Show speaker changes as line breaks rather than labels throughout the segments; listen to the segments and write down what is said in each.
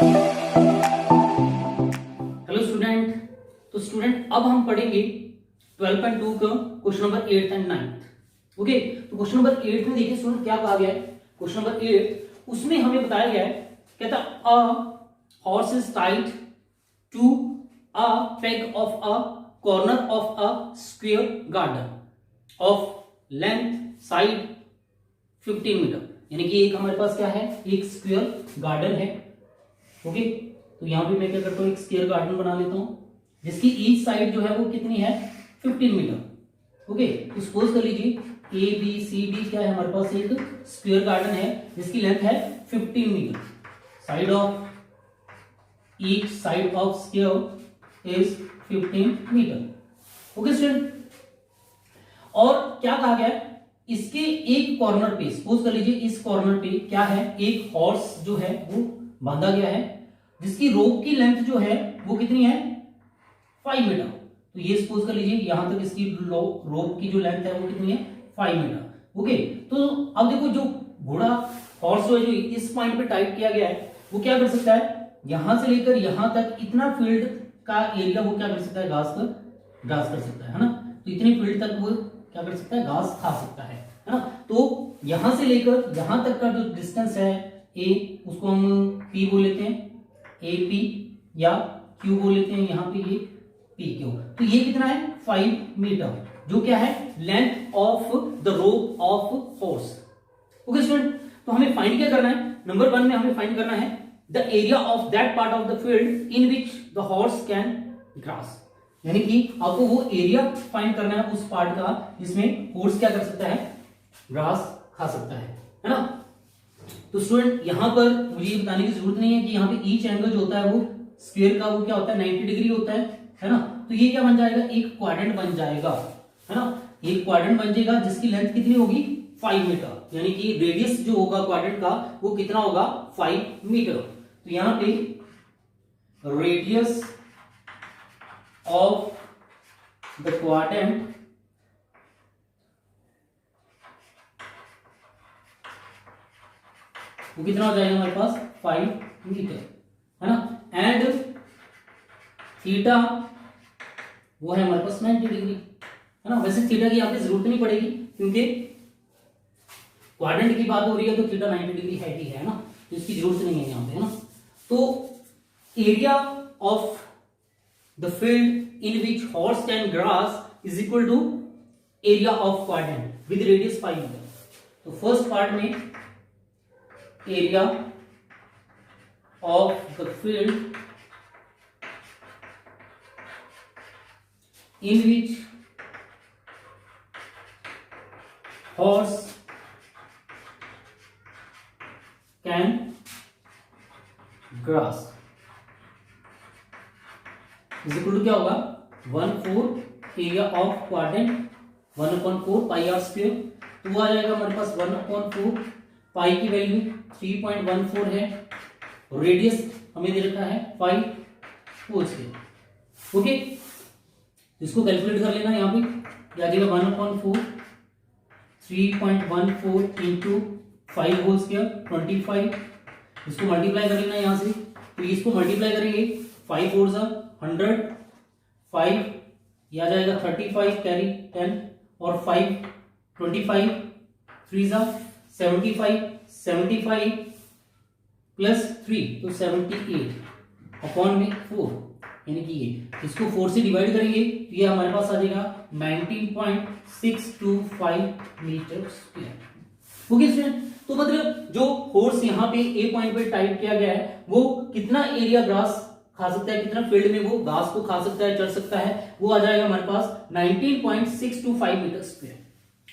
Hello student. तो student अब हम पढ़ेंगे 12.2 का क्वेश्चन नंबर 8 एंड 9। ओके, तो क्वेश्चन नंबर 8 में देखिए स्टूडेंट क्या कहा गया है। क्वेश्चन नंबर 8 उसमें हमें बताया गया है, कहता a horse is tied to a peg of a corner of a square garden of length side 15 metre. यानी कि एक हमारे पास क्या है, एक स्क्वायर गार्डन है। ओके, तो यहां पे मैं क्या करता हूं, एक स्क्वायर गार्डन बना लेता हूं जिसकी ईच साइड जो है वो कितनी है, 15 मीटर। ओके, तो सपोज कर लीजिए ए बी सी डी क्या है, हमारे पास एक स्क्वायर गार्डन है जिसकी लेंथ है 15 metre. Side of each side of square is 15 metre. Okay student, और क्या कहा गया है, इसके एक कॉर्नर पे सपोज कर लीजिए इस कॉर्नर पे क्या है, एक हॉर्स जो है वो बांधा गया है जिसकी रोप की लेंथ जो है वो कितनी है, 5 मीटर। तो ये सपोज कर लीजिए यहां तक इसकी रोप की जो लेंथ है वो कितनी है, 5 मीटर। ओके, तो अब देखो जो घोड़ा हॉर्स जो इस पॉइंट पे टाइप किया गया है वो क्या कर सकता है, यहां से लेकर यहां तक इतना फील्ड का एरिया वो क्या कर सकता है, घास कर सकता है ना। तो इतने फील्ड तक वो क्या कर सकता है, घास खा सकता है ना। तो यहां से लेकर यहां तक का जो डिस्टेंस है ए, उसको हम पी बोल लेते हैं, ए पी, या क्यू बोल लेते हैं यहां पे ये पी क्यू। तो ये कितना है, 5 मीटर, जो क्या है length of the rope of horse. Okay student, तो हमें फाइंड क्या करना है, नंबर 1 में हमें फाइंड करना है the area of that part of the field in which the horse can grass. यानी कि आपको वो एरिया फाइंड करना है उस पार्ट का जिसमें हॉर्स क्या कर सकता है, ग्रास खा सकता है ना। तो स्टूडेंट यहां पर मुझे ये बताने की जरूरत नहीं है कि यहाँ पे ईच एंगल जो होता है वो स्क्वायर का वो क्या होता है, 90 डिग्री होता है ना। तो ये क्या बन जाएगा, एक क्वाड्रेंट बन जाएगा, है ना। एक क्वाड्रेंट बन जाएगा जिसकी लेंथ कितनी होगी, 5 मीटर। यानी कि रेडियस जो होगा क्वाड्रेंट का वो कितना होगा, 5 मीटर। तो यहां पे रेडियस ऑफ द क्वाड्रेंट वो कितना हो जाएगा हमारे पास, 5 मीटर, है ना। एंड थीटा वो है हमारे पास 90 डिग्री, है ना। वैसे थीटा की यहाँ पे जरूरत नहीं पड़ेगी क्योंकि क्वाड्रेंट की बात हो रही है तो थीटा 90 डिग्री है ही है ना, तो इसकी जरूरत नहीं है यहाँ पे, है ना। तो area of the field in which horse can grass is equal to area of quadrant with radius 5 metre. तो फर्स्ट पार्ट में area of the field in which horse can grass is equal to क्या होगा, 1/4 area of quadrant 1/4 pi r square. तो वो आ जाएगा हमारे पास 1/4 पाई की value 3.14 है, रेडियस हमें दे रखा है 5 होल स्क्वायर। ओके, इसको कैलकुलेट कर लेना, यहाँ पे आ जाएगा 1/4 3.14 इंटू 5 होल स्क्वायर 25। इसको मल्टीप्लाई कर लेना यहाँ से, तो इसको मल्टीप्लाई करेंगे 5 4 100, 5 ये आ जाएगा 35 कैरी 10 और 5 25 3 75 75 प्लस 3 तो 78 अपॉन में 4, यानी कि ये इसको 4 से डिवाइड करेंगे तो ये हमारे पास आ जाएगा 19.625 मीटर स्क्वायर। ओके स्टूडेंट, तो मतलब जो हॉर्स यहाँ पे ए पॉइंट पे टाइप किया गया है वो कितना एरिया ग्रास खा सकता है, कितना फील्ड में वो घास को खा सकता है, चढ़ सकता है, वो आ जाएगा हमारे पास 19.625 मीटर स्क्वायर।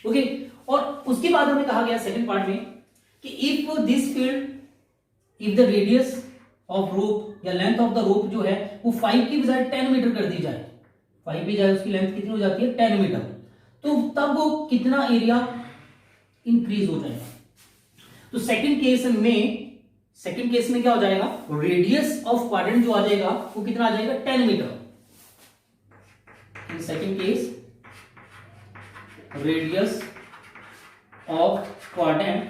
ओके, और उसके बाद हमें कहा गया सेकंड पार्ट में कि if this field, if the radius of rope या लेंथ ऑफ द रोप जो है वो 5 की बजाय 10 मीटर कर दी जाए, 5 की बजाय उसकी लेंथ कितनी हो जाती है, 10 मीटर, तो तब वो कितना एरिया इंक्रीज हो जाएगा। तो सेकंड केस में क्या हो जाएगा, रेडियस ऑफ क्वाड्रेंट जो आ जाएगा वो कितना आ जाएगा, 10 metre. In second case radius of quadrant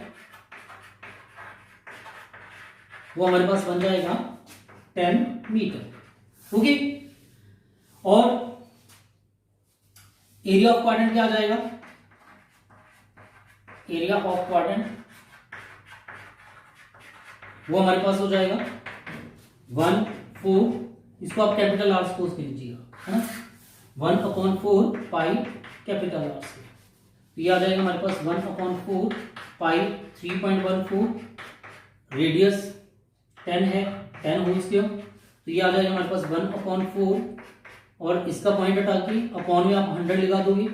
वो हमारे पास बन जाएगा 10 मीटर। ओके, और एरिया ऑफ क्वाड्रेंट क्या आ जाएगा? एरिया ऑफ क्वाड्रेंट वो हमारे पास हो जाएगा 1/4, इसको आप कैपिटल आर सपोज कर लीजिएगा, है ना, 1/4 पाई कैपिटल आर से, तो ये आ जाएगा हमारे पास 1/4 पाई 3.14, रेडियस 10 है, 10 होल स्क्वायर, तो ये आ जाएगा हमारे पास 1/4, और इसका पॉइंट हटा के अपॉन में आप 100 लगा दोगे,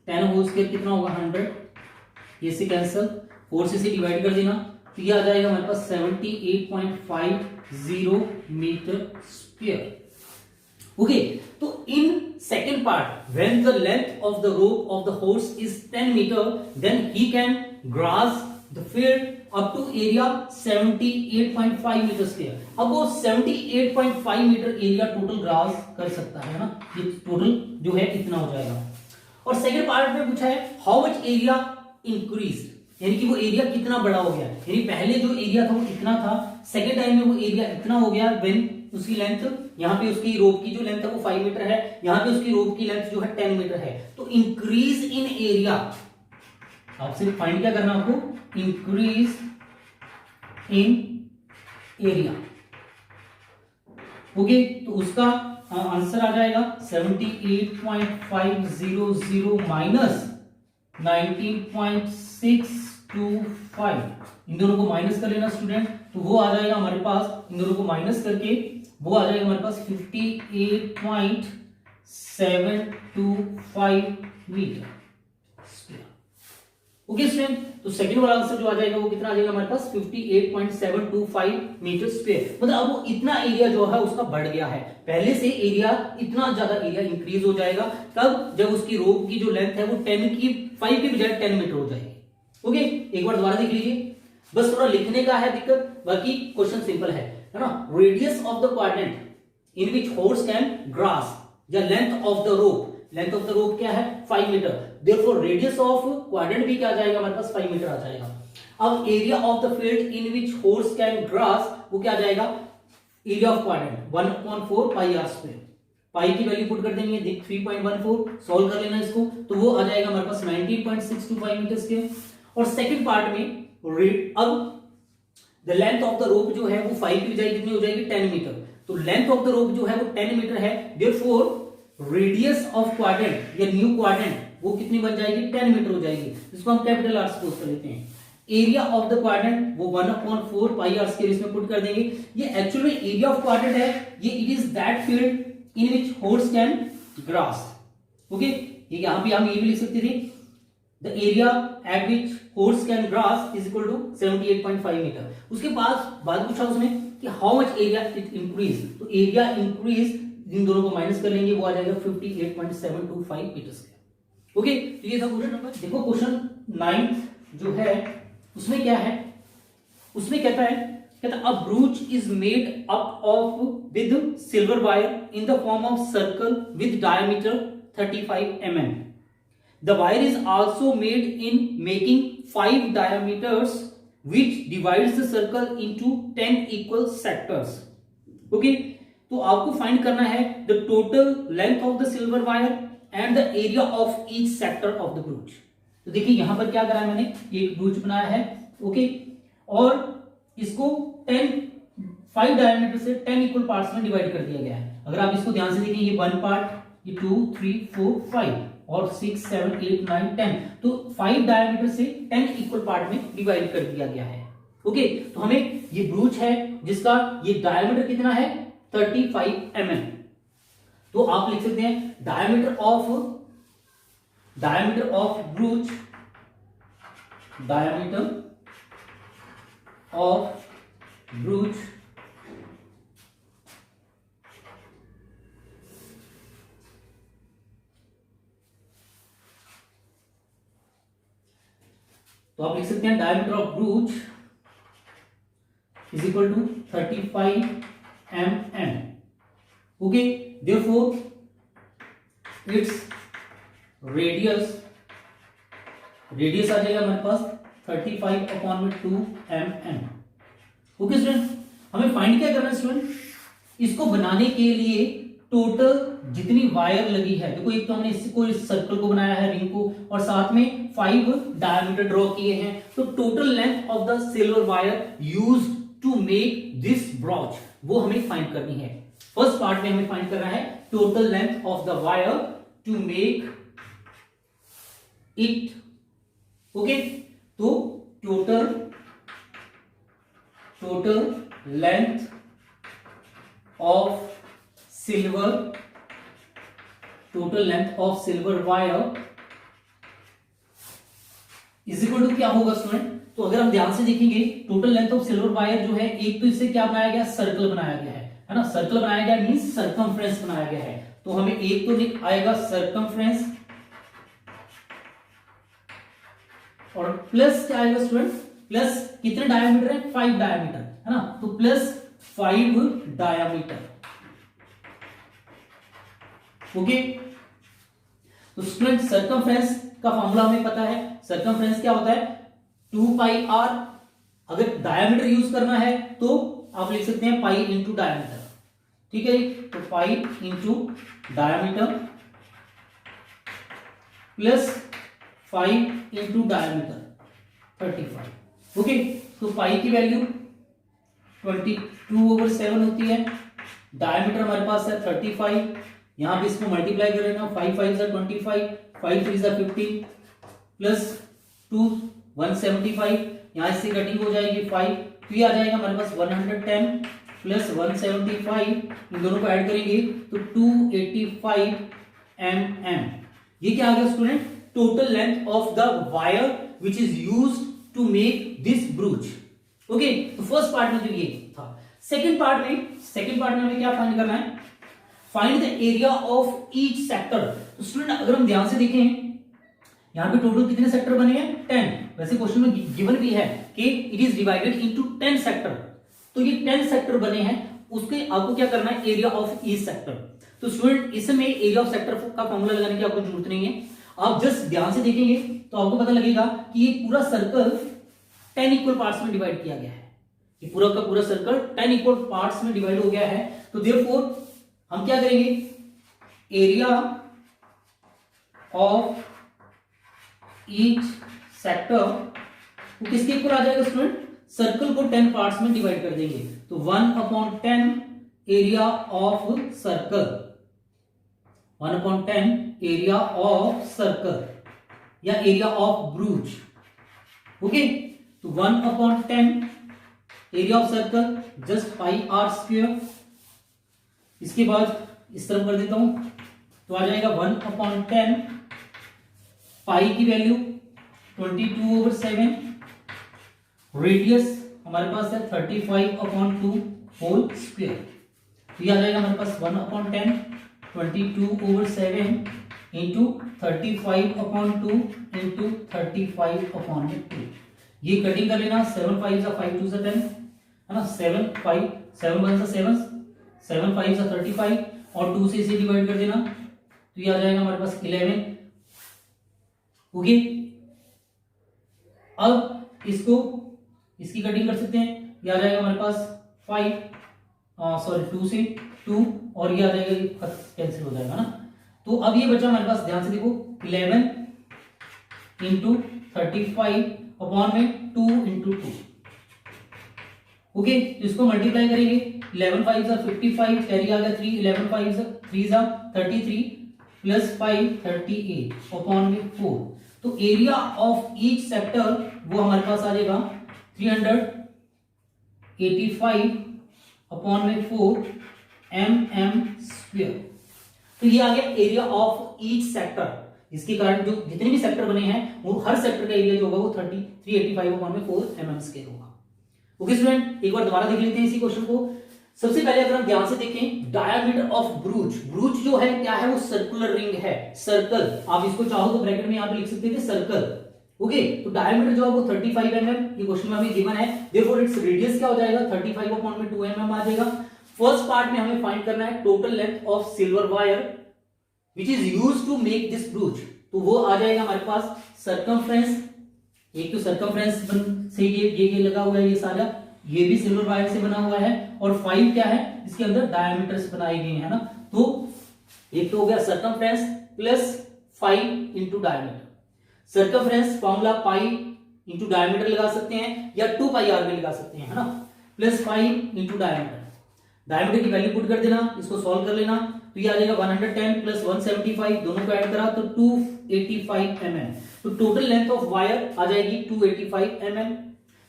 10 होल स्क्वायर कितना होगा 100, ये से कैंसिल, 4 से डिवाइड कर देना, तो ये आ जाएगा हमारे पास 78.50 मीटर स्क्वायर। ओके, तो in second part when the length of the rope of the horse is 10 metre then he can grass the field up to area 78.5 metre square. अब वो 78.5 मीटर एरिया टोटल ग्रास कर सकता है ना, ये total जो है इतना हो जाएगा। और सेकंड पार्ट में पूछा है हाउ मच एरिया इंक्रीज, यानी कि वो एरिया कितना बड़ा हो गया, यानी पहले जो एरिया था वो इतना था, सेकंड टाइम में वो एरिया इतना हो गया व्हेन उसकी लेंथ, यहाँ पे उसकी रोप की जो लेंथ है वो 5 मीटर है, यहाँ पे उसकी रोप की लेंथ जो है 10 मीटर है, तो इंक्रीज इन एरिया, आपसे फाइंड क्या करना आपको, इंक्रीज इन एरिया। ओके, तो उसका आंसर आ जाएगा 78.500 माइनस 19.625, इन दोनों को माइनस कर लेना स्टूडेंट, तो वो आ जाएगा हमारे पास, इन दोनों को माइनस करके वो आ जाएगा हमारे पास 58.725 मीटर स्क्वायर। ओके स्टूडेंट, तो सेकंड वाला आंसर जो आ जाएगा वो कितना आ जाएगा हमारे पास 58.725 मीटर स्क्वायर। मतलब अब वो इतना एरिया जो है उसका बढ़ गया है, पहले से एरिया इतना ज्यादा एरिया इंक्रीज हो जाएगा, तब जब उसकी रोप की जो लेंथ है वो 10 की 5 की बजाय 10 मीटर हो जाएगी। ओके, एक बार दोबारा देख लीजिए, बस थोड़ा लिखने का है दिक्कत, बाकी क्वेश्चन सिंपल है ना। Radius of the quadrant in which horse can grass या length of the rope, length of the rope क्या है 5 metre, therefore radius of quadrant भी क्या आ जाएगा हमारे पास 5 मीटर आ जाएगा। अब area of the field in which horse can grass वो क्या आ जाएगा, area of quadrant 1/4 pi r square, pi की वैल्यू पुट कर देंगे 3.14, सॉल्व कर लेना इसको, तो वो आ जाएगा हमारे पास 19.625 मीटर स्क्वायर। और सेकंड पार्ट में अब द लेंथ ऑफ द रोप जो है वो 5 की बजाय कितनी हो जाएगी 10 मीटर, तो लेंथ ऑफ द रोप जो है वो 10 मीटर है, देयरफॉर रेडियस ऑफ क्वाड्रेंट या न्यू क्वाड्रेंट वो कितनी बन जाएगी 10 मीटर हो जाएगी, जिसको हम कैपिटल आर सपोज कर लेते हैं। एरिया ऑफ द क्वाड्रेंट वो 1/4 पाई आर स्क्वायर इसमें पुट कर देंगे, ये एक्चुअली एरिया ऑफ क्वाड्रेंट है, ये it is that field in which horse can grass. Okay, ये यहां पे हम ये भी लिख सकते थे the area at which horse can grass is equal to 78.5 metre. उसके बाद पूछा उसने कि how much area it increase, तो एरिया इंक्रीज इन दोनों को माइनस कर लेंगे, वो आ जाएगा 58.725 मीटर स्क्वायर। ओके, तो ये था क्वेश्चन नंबर। देखो क्वेश्चन 9 जो है उसमें क्या है, उसमें कहता है a brooch is made up of with silver wire in the form of circle with diameter 35 mm. The wire is also made in making 5 diameters which divides the circle into 10 equal sectors. Okay, तो आपको find करना है the total length of the silver wire and the area of each sector of the brooch. तो देखिए यहां पर क्या करा है मैंने, एक ब्रूच बनाया है, ओके, और इसको 5 डायमीटर से 10 इक्वल पार्ट्स में डिवाइड कर दिया गया है। अगर आप इसको ध्यान से देखें, ये 1 पार्ट, ये 2 3 4 5 और 6 7 8 9 10, तो 5 डायमीटर से 10 इक्वल पार्ट में डिवाइड कर दिया गया है। ओके, तो हमें ये ब्रूच है जिसका ये डायमीटर कितना है 35 mm, तो आप लिख सकते हैं diameter of brooch, diameter of brooch तो आप लिख सकते हैं diameter of brooch is equal to 35 mm. Okay, therefore it's radius आ जाएगा हमारे पास 35/2 mm. ओके स्टूडेंट, हमें फाइंड क्या करना है स्टूडेंट, इसको बनाने के लिए टोटल जितनी वायर लगी है, देखो एक तो हमने इसको इस सर्कल को बनाया है, रिंग को, और साथ में 5 डायमीटर ड्रॉ किए हैं। तो total length of the silver wire used to make this brooch वो हमें फाइंड करनी है। फर्स्ट पार्ट में हमें फाइंड करना है total length of the wire to make it. Okay, तो total length of silver wire is equal to क्या होगा स्टूडेंट, तो अगर हम ध्यान से देखेंगे total length of silver wire जो है, एक तो इससे क्या बनाया गया, सर्कल बनाया गया है ना, सर्कल बनाया गया मींस सर्कमफ्रेंस बनाया गया है। तो हमें एक तो आएगा सर्कमफ्रेंस और प्लस क्या आएगा स्टूडेंट, प्लस कितने डायमीटर है, 5 डायमीटर है ना, तो प्लस 5 डायमीटर। ओके, तो स्टूडेंट सर्कमफ्रेंस का फॉर्मूला हमें पता है, सर्कमफ्रेंस क्या होता है 2 पाई आर। अगर डायमीटर यूज करना है तो आप लिख सकते हैं पाई इंटू डायमीटर, ठीक है, तो pi into diameter plus 5 into diameter 35। Okay, तो पाई की वैल्यू 22/7 होती है, डायमीटर हमारे पास है 35, यहां पे इसको मल्टीप्लाई कर लेना, 5 5 25, 5 3 15 प्लस 2 175, यहां से कटिंग हो जाएगी 5, तो ये आ जाएगा हमारे पास 110 प्लस 175, इन दोनों को ऐड करेंगे तो 285 mm। ये क्या आ गया student, total length of the wire which is used to make this brooch. Okay, तो फर्स्ट पार्ट में तो ये था। सेकंड पार्ट में हमें क्या फाइंड करना है, find the area of each sector. तो स्टूडेंट अगर हम ध्यान से देखें यहां पे टोटल कितने सेक्टर बने हैं, 10। वैसे क्वेश्चन में गिवन भी है कि it is divided into 10 sector, तो ये 10 सेक्टर बने हैं, उसके आपको क्या करना है, एरिया ऑफ ईच सेक्टर। तो स्टूडेंट इसमें एरिया ऑफ सेक्टर का फॉर्मूला लगाने की आपको जरूरत नहीं है, आप जस्ट ध्यान से देखेंगे तो आपको पता लगेगा कि ये पूरा सर्कल 10 इक्वल पार्ट्स में डिवाइड किया गया है, ये पूरा का पूरा सर्कल 10 इक्वल पार्ट्स में डिवाइड हो गया है। तो देयरफॉर हम क्या करेंगे, एरिया ऑफ ईच सेक्टर वो किसके इक्वल आ जाएगा स्टूडेंट, सर्कल को 10 पार्ट्स में डिवाइड कर देंगे, तो 1/10 area of circle, 1/10 area of circle या एरिया ऑफ ब्रूच। ओके, तो 1/10 area of circle just pi r square. इसके बाद इस तरफ कर देता हूं तो आ जाएगा 1/10, पाई की वैल्यू 22/7, रेडियस हमारे पास है 35/2 होल स्क्वायर, तो ये आ जाएगा हमारे पास 1/10 22/7 इंटू 35/2 इंटू 35/2। ये कटिंग कर लेना, 7 5 5 2 10 है ना, 7 5 7 1 7 7 5 35 और 2 से इसे डिवाइड कर देना, तो ये आ जाएगा हमारे पास 11। ओके, अब इसको इसकी कटिंग कर सकते हैं, ये आ जाएगा हमारे पास 2 से 2 और ये आ जाएगा, कैंसिल हो जाएगा ना। तो अब ये बचा हमारे पास, ध्यान से देखो 11 इंटू 35 अपॉन में 2 इंटू 2। ओके, तो इसको मल्टीप्लाई करेंगे, 11 5 55, कैरी आ गया 3, 11 5 3 33 प्लस 5 38 अपॉन में 4। तो एरिया ऑफ ईच सेक्टर वो हमारे पास आ जाएगा 385 अपॉन में 4 mm स्क्वायर। तो ये आ गया एरिया ऑफ ईच सेक्टर, जिसके कारण जो जितने भी सेक्टर बने हैं वो हर सेक्टर का एरिया जो होगा वो 385 अपॉन में 4 mm स्क्वायर होगा। ओके स्टूडेंट, एक बार दोबारा देख लेते हैं इसी क्वेश्चन को। सबसे पहले अगर हम ध्यान से देखें, डायमीटर ऑफ ब्रूच, ब्रूच जो है क्या है, वो सर्कुलर रिंग है, सर्कल। आप इसको चाहो तो ब्रैकेट में यहां पे लिख सकते थे सर्कल। ओके, तो डायमीटर जो है वो 35 mm, ये क्वेश्चन में हमें गिवन है, देयरफॉर इट्स रेडियस क्या हो जाएगा 35 अपॉन में 2 mm आ जाएगा। फर्स्ट पार्ट में हमें फाइंड करना है total length of silver wire which is used to make this brooch, तो वो आ जाएगा हमारे पास सर्कमफ्रेंस, एक तो सर्कमफ्रेंस से ये लगा हुआ है ये सारा, ये भी सिल्वर वायर से बना हुआ है, और 5 क्या है, इसके अंदर डायमीटर्स बनाए गए हैं ना। तो एक तो हो गया circumference plus 5 into diameter. Circumference formula pi into diameter लगा सकते हैं या 2 पाई आर भी लगा सकते हैं, है ना, प्लस 5 इंटू डायमीटर। डायमीटर की वैल्यू पुट कर देना, इसको सॉल्व कर लेना, तो ये आ जाएगा 110 प्लस 175, दोनों को ऐड करा तो 285 mm। तो टोटल लेंथ ऑफ वायर आ जाएगी 285 mm।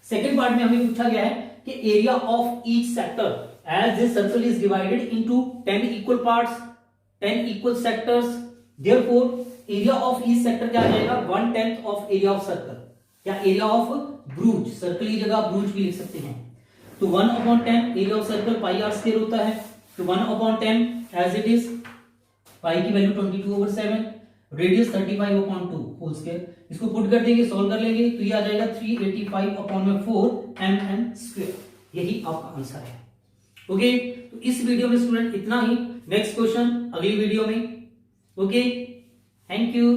सेकेंड पार्ट में हमें पूछा गया है कि area of each sector as this circle is divided into 10 equal parts, 10 equal sectors, therefore area of each sector क्या आ जाएगा, 1/10 ऑफ एरिया ऑफ सर्कल या एरिया ऑफ ब्रूज। सर्कल की जगह ब्रूज भी लिख सकते हैं। तो 1/10 area of circle pi r square होता है, तो 1/10 एज इट इज, पाई की वैल्यू 22/7, रेडियस 35/2 होल स्क्वायर। इसको पुट कर देंगे, सॉल्व कर लेंगे, तो ये आ जाएगा 385/4 mm स्क्वायर। यही आपका आंसर है। ओके, तो इस वीडियो में स्टूडेंट इतना ही। नेक्स्ट क्वेश्चन अगली वीडियो में। Okay, thank you.